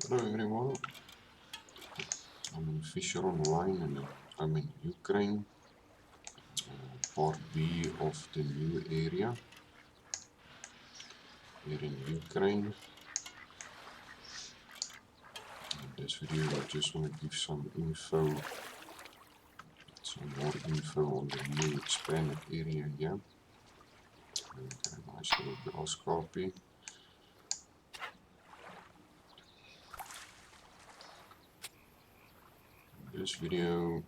Hello everyone, I'm in Fisher Online and I'm in Ukraine, part B of the new area here in Ukraine. In this video I just want to give some more info on the new expanded area here. And a nice little grass carpy. In this video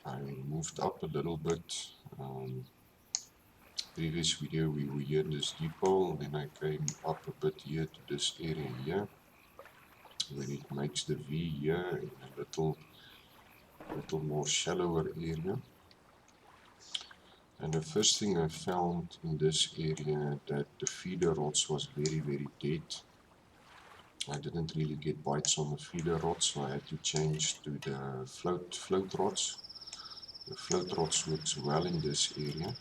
I moved up a little bit. Previous video we were here in this depot, then I came up a bit here to this area here where it makes the V here in a little more shallower area. And the first thing I found in this area that the feeder rods was very dead. I didn't really get bites on the feeder rods, so I had to change to the float rods. The float rods works well in this area.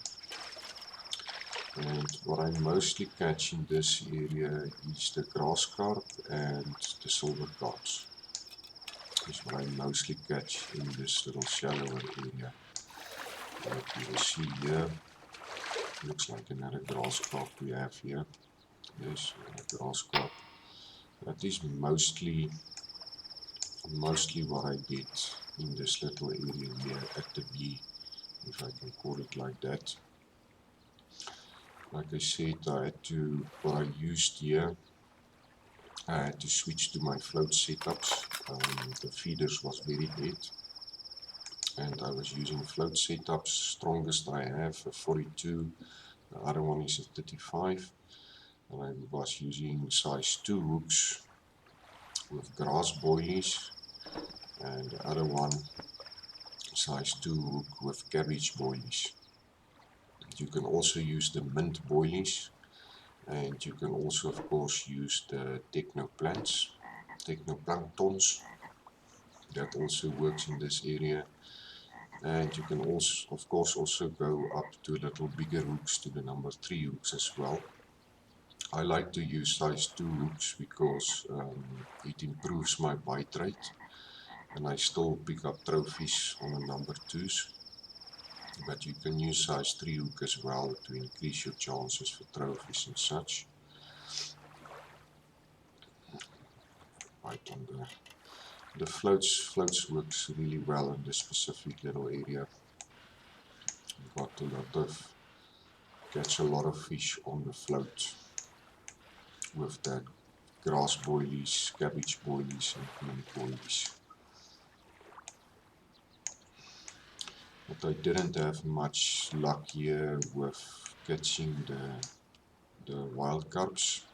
And what I mostly catch in this area is the grass carp and the silver carps. That's what I mostly catch in this little shallower area. Like you will see here, looks like another grass carp we have here. Yes, a grass carp. That is mostly what I get in this little area here at the B, if I can call it like that. Like I said, what I used here, I had to switch to my float setups. The feeders was very dead, and I was using float setups. Strongest I have a 42, the other one is a 35, and I was using size 2 hooks with grass boilies, and the other one size 2 hook with cabbage boilies. You can also use the mint boilies, and you can also of course use the technoplanktons. That also works in this area. And you can also of course also go up to little bigger hooks, to the number 3 hooks as well. I like to use size 2 hooks because it improves my bite rate, and I still pick up trophies on the number 2s. But you can use size 3 hook as well to increase your chances for trophies and such. Right on the floats works really well in this specific little area. Got catch a lot of fish on the float with that grass boilies, cabbage boilies and mint boilies. But I didn't have much luck here with catching the wild carps.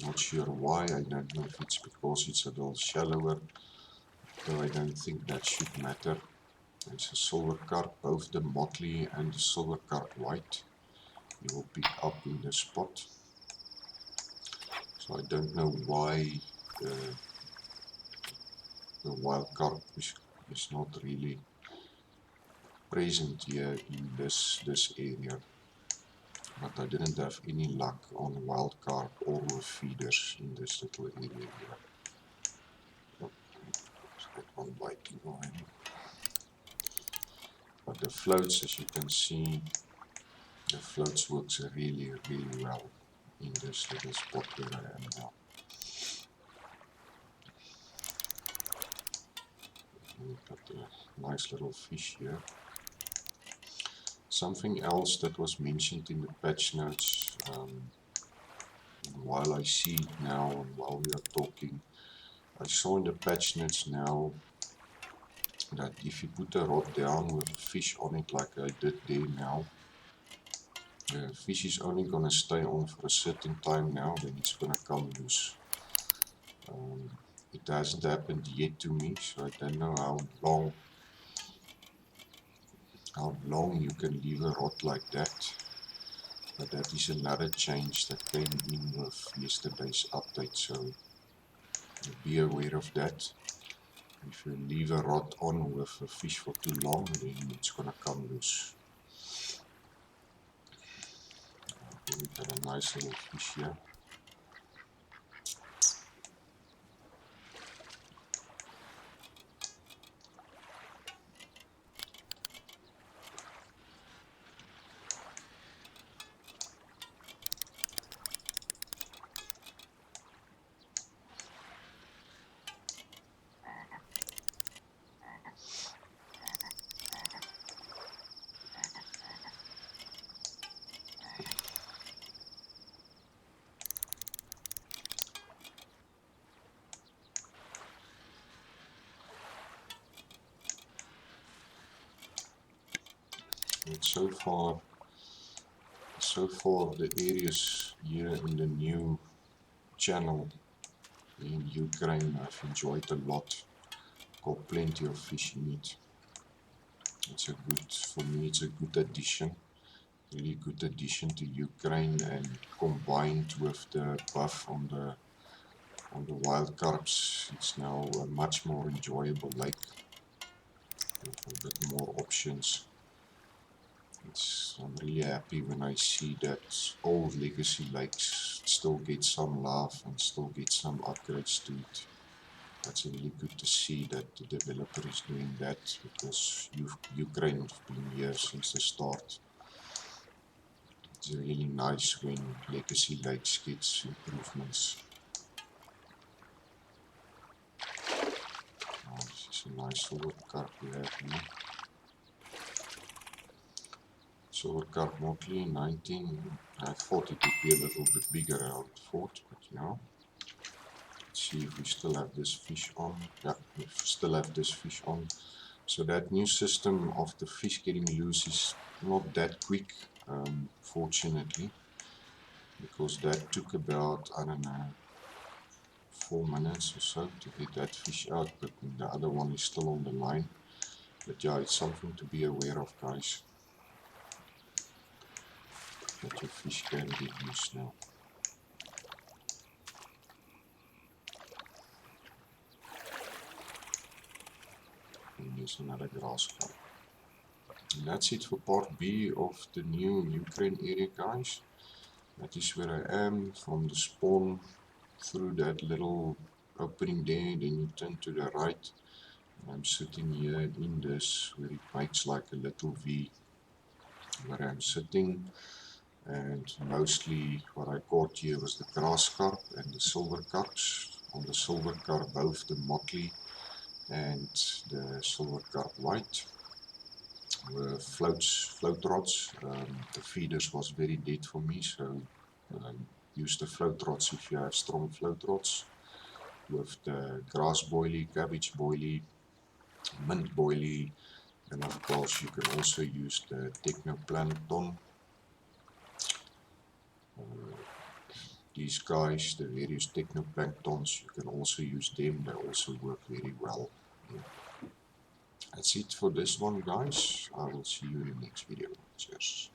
Not sure why. I don't know if it's because it's a little shallower, though I don't think that should matter. It's a silver carp, both the motley and the silver carp white. You will pick up in the spot. So I don't know why the wild carp is not really present here in this area. But I didn't have any luck on wild carp or with feeders in this little area here. Oh, that one biting already. But the floats, as you can see, the floats works really well in this little spot where I am now. We've got a nice little fish here. Something else that was mentioned in the patch notes, while I see it now and while we are talking, I saw in the patch notes now that if you put a rod down with a fish on it like I did there now, the fish is only going to stay on for a certain time now, then it's going to come loose. It hasn't happened yet to me, so I don't know how long you can leave a rod like that. But that is another change that came in with yesterday's update, so be aware of that. If you leave a rod on with a fish for too long, then it's gonna come loose. We got a nice little fish here. But so far the areas here in the new channel in Ukraine I've enjoyed a lot. Got plenty of fish in it. For me it's a good addition, really good addition to Ukraine, and combined with the buff on the wild carps, it's now a much more enjoyable lake with a bit more options. I'm really happy when I see that old legacy lakes still get some love and still get some upgrades to it. That's really good to see that the developer is doing that, because Ukraine has been here since the start. It's really nice when legacy lakes gets improvements. Oh, this is a nice silver carp we have here. Silver carp Motley 19. I thought it would be a little bit bigger, I would thought, but yeah. Let's see if we still have this fish on. Yeah, we still have this fish on. So that new system of the fish getting loose is not that quick, fortunately, because that took about, I don't know, 4 minutes or so to get that fish out, but the other one is still on the line. But yeah, it's something to be aware of, guys, that your fish can get loose now. And here's another grass carp. And that's it for part B of the new Ukraine area, guys. That is where I am from the spawn through that little opening there, then you turn to the right. And I'm sitting here in this where it makes like a little V where I'm sitting, and mostly what I caught here was the grass carp and the silver carps. On the silver carp, both the motley and the silver carp white were float rods. The feeders was very dead for me, so use the float rods if you have strong float rods. With the grass boilie, cabbage boilie, mint boilie, and of course you can also use the technoplankton. These guys, the various technoplanktons, you can also use them, they also work very well. Yeah. That's it for this one, guys. I will see you in the next video. Cheers.